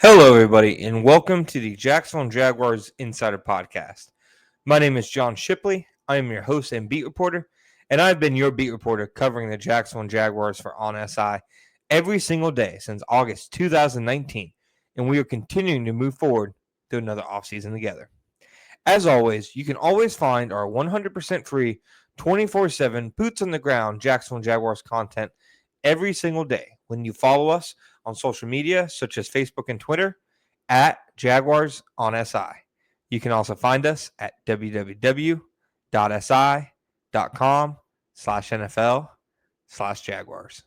Hello, everybody, and welcome to the Jacksonville Jaguars Insider Podcast. My name is John Shipley. I am your host and beat reporter, and I've been your beat reporter covering the Jacksonville Jaguars for On SI every single day since August 2019, and we are continuing to move forward to another offseason together. As always, you can always find our 100% free, 24/7 boots on the ground Jacksonville Jaguars content every single day when you follow us on social media such as Facebook and Twitter at Jaguars on SI. You can also find us at www.si.com/NFL/Jaguars.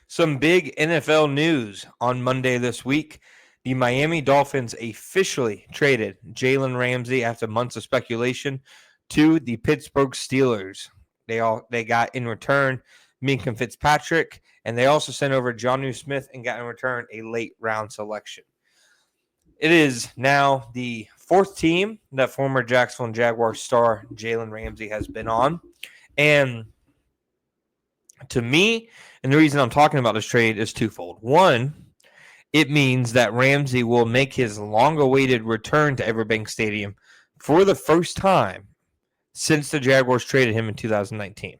Some big NFL news on Monday this week. The Miami Dolphins officially traded Jalen Ramsey after months of speculation to the Pittsburgh Steelers. They got in return Minka Fitzpatrick, and they also sent over Jonnu Smith and got in return a late round selection. It is now the fourth team that former Jacksonville Jaguars star Jalen Ramsey has been on. And to me, and the reason I'm talking about this trade is twofold. One, it means that Ramsey will make his long-awaited return to Everbank Stadium for the first time since the Jaguars traded him in 2019.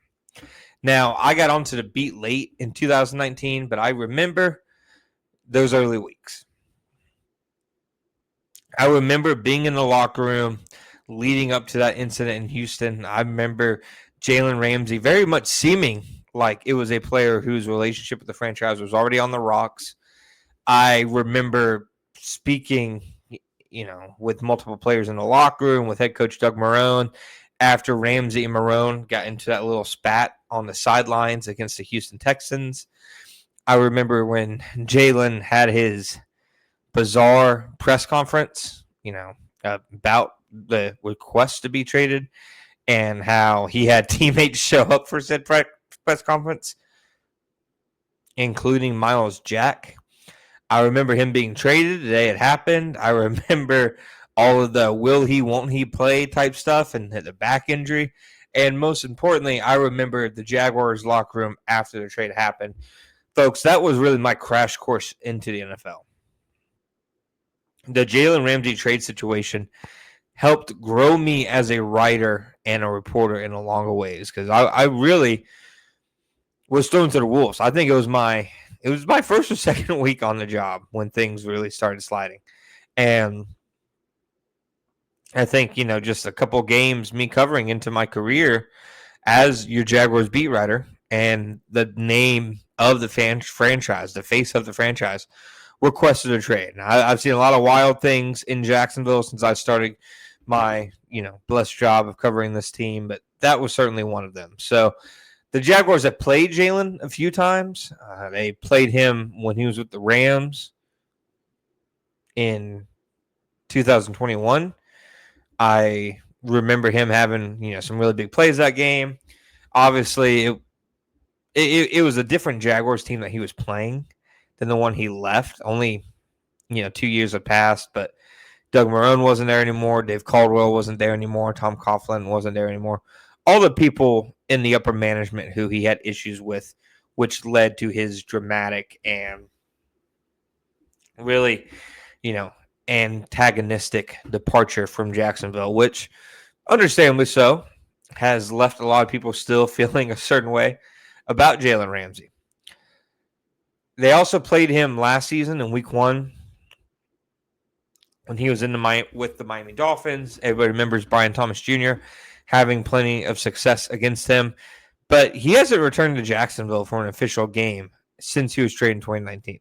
Now, I got onto the beat late in 2019, but I remember those early weeks. I remember being in the locker room leading up to that incident in Houston. I remember Jalen Ramsey very much seeming like it was a player whose relationship with the franchise was already on the rocks. I remember speaking, with multiple players in the locker room with head coach Doug Marrone after Ramsey and Marrone got into that little spat on the sidelines against the Houston Texans. I remember when Jalen had his bizarre press conference, about the request to be traded and how he had teammates show up for said press conference, including Miles Jack. I remember him being traded the day it happened. I remember all of the will he, won't he play type stuff and the back injury. And most importantly, I remember the Jaguars locker room after the trade happened. Folks, that was really my crash course into the NFL. The Jalen Ramsey trade situation helped grow me as a writer and a reporter in a longer ways because I really was thrown to the wolves. I think it was my first or second week on the job when things really started sliding. And I think, just a couple games, me covering into my career as your Jaguars beat writer and the name of the franchise, the face of the franchise, requested a trade. Now, I've seen a lot of wild things in Jacksonville since I started my, blessed job of covering this team, but that was certainly one of them. So the Jaguars have played Jalen a few times. They played him when he was with the Rams in 2021. I remember him having, some really big plays that game. Obviously, it was a different Jaguars team that he was playing than the one he left. Only, 2 years had passed, but Doug Marrone wasn't there anymore. Dave Caldwell wasn't there anymore. Tom Coughlin wasn't there anymore. All the people in the upper management who he had issues with, which led to his dramatic and really, antagonistic departure from Jacksonville, which, understandably so, has left a lot of people still feeling a certain way about Jalen Ramsey. They also played him last season in week 1 when he was with the Miami Dolphins. Everybody remembers Brian Thomas Jr. having plenty of success against him, but he hasn't returned to Jacksonville for an official game since he was traded in 2019.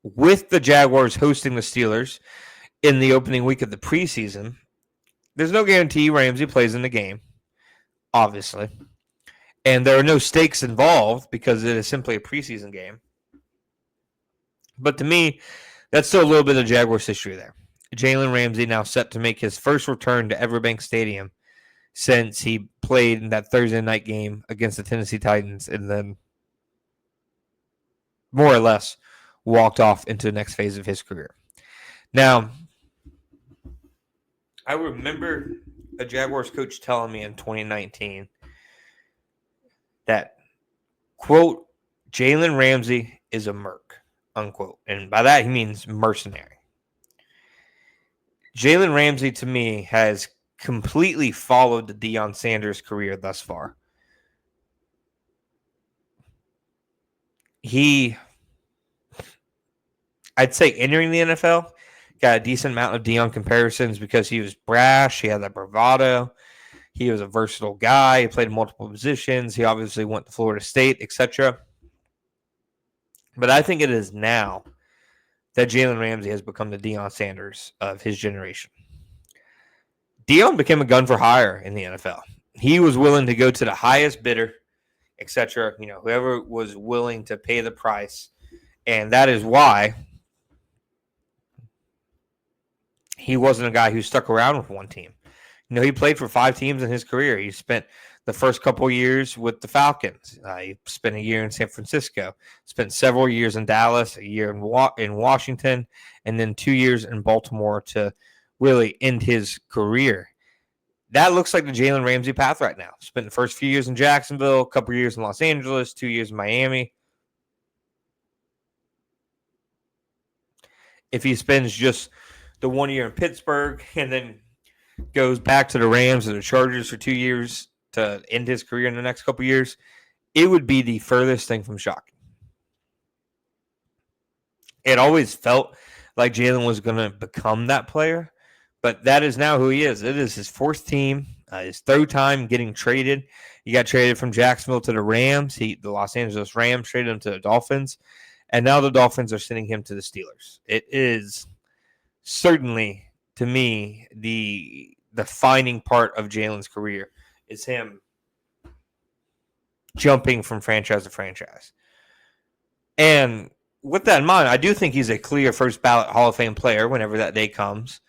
With the Jaguars hosting the Steelers in the opening week of the preseason, there's no guarantee Ramsey plays in the game, obviously. And there are no stakes involved because it is simply a preseason game. But to me, that's still a little bit of Jaguars history there. Jalen Ramsey now set to make his first return to Everbank Stadium since he played in that Thursday night game against the Tennessee Titans and then more or less walked off into the next phase of his career. Now, I remember a Jaguars coach telling me in 2019 that, quote, Jalen Ramsey is a merc, unquote. And by that, he means mercenary. Jalen Ramsey, to me, has completely followed the Deion Sanders career thus far. I'd say entering the NFL, got a decent amount of Deion comparisons because he was brash, he had that bravado, he was a versatile guy, he played multiple positions, he obviously went to Florida State, etc. But I think it is now that Jalen Ramsey has become the Deion Sanders of his generation. Deion became a gun for hire in the NFL. He was willing to go to the highest bidder, etc. Whoever was willing to pay the price. And that is why he wasn't a guy who stuck around with one team. He played for 5 teams in his career. He spent the first couple of years with the Falcons. He spent a year in San Francisco, spent several years in Dallas, a year in Washington, and then 2 years in Baltimore to really end his career. That looks like the Jalen Ramsey path right now. Spent the first few years in Jacksonville, a couple of years in Los Angeles, 2 years in Miami. If he spends just the 1 year in Pittsburgh and then goes back to the Rams or the Chargers for 2 years to end his career in the next couple of years, it would be the furthest thing from shocking. It always felt like Jalen was going to become that player, but that is now who he is. It is his 4th team, his 3rd time getting traded. He got traded from Jacksonville to the Rams. The Los Angeles Rams traded him to the Dolphins, and now the Dolphins are sending him to the Steelers. It is certainly, to me, the defining part of Jalen's career is him jumping from franchise to franchise. And with that in mind, I do think he's a clear first ballot Hall of Fame player whenever that day comes.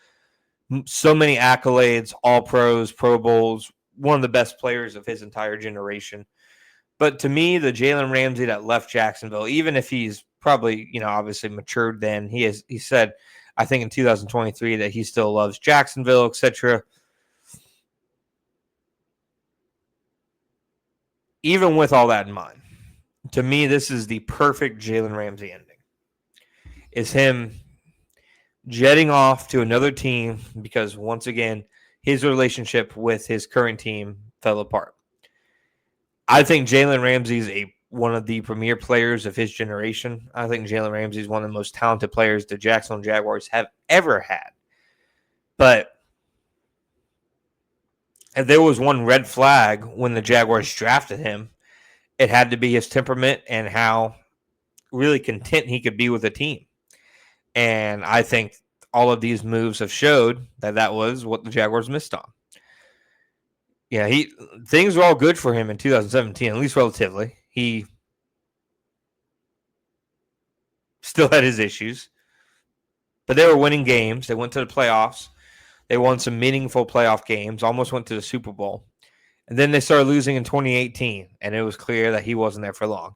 So many accolades, all pros, Pro Bowls, one of the best players of his entire generation. But to me, the Jalen Ramsey that left Jacksonville, even if he's probably, obviously matured then, he said, I think in 2023 that he still loves Jacksonville, etc. Even with all that in mind, to me, this is the perfect Jalen Ramsey ending. Is him jetting off to another team because, once again, his relationship with his current team fell apart. I think Jalen Ramsey is one of the premier players of his generation. I think Jalen Ramsey is one of the most talented players the Jacksonville Jaguars have ever had. But if there was one red flag when the Jaguars drafted him, it had to be his temperament and how really content he could be with the team. And I think all of these moves have showed that was what the Jaguars missed on. Yeah, things were all good for him in 2017, at least relatively. He still had his issues, but they were winning games. They went to the playoffs. They won some meaningful playoff games, almost went to the Super Bowl. And then they started losing in 2018, and it was clear that he wasn't there for long.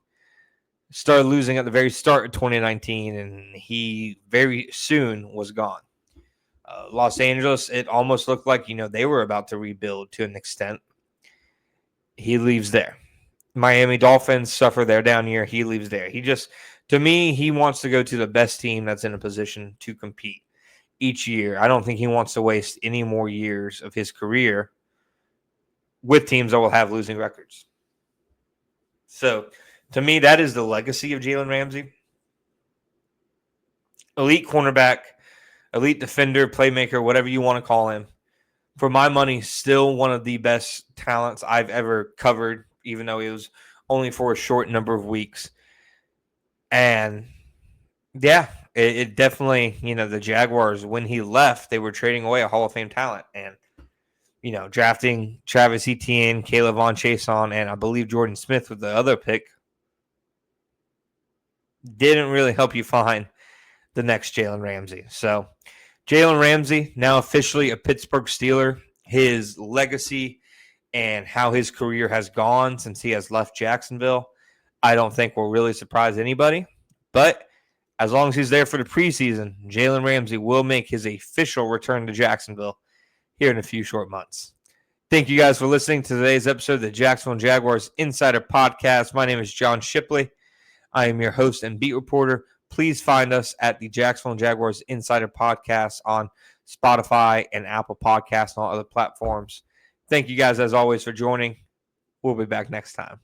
Started losing at the very start of 2019, and he very soon was gone. Los Angeles, it almost looked like, they were about to rebuild to an extent. He leaves there. Miami Dolphins suffer their down year. He leaves there. To me, he wants to go to the best team that's in a position to compete each year. I don't think he wants to waste any more years of his career with teams that will have losing records. So, to me, that is the legacy of Jalen Ramsey. Elite cornerback, elite defender, playmaker, whatever you want to call him. For my money, still one of the best talents I've ever covered, even though it was only for a short number of weeks. And, yeah, it definitely, the Jaguars, when he left, they were trading away a Hall of Fame talent. And, drafting Travis Etienne, Caleb Von Chason, and I believe Jordan Smith with the other pick didn't really help you find the next Jalen Ramsey. So, Jalen Ramsey, now officially a Pittsburgh Steeler. His legacy and how his career has gone since he has left Jacksonville, I don't think will really surprise anybody. But as long as he's there for the preseason, Jalen Ramsey will make his official return to Jacksonville here in a few short months. Thank you guys for listening to today's episode of the Jacksonville Jaguars Insider Podcast. My name is John Shipley. I am your host and beat reporter. Please find us at the Jacksonville Jaguars Insider Podcast on Spotify and Apple Podcasts and all other platforms. Thank you guys, as always, for joining. We'll be back next time.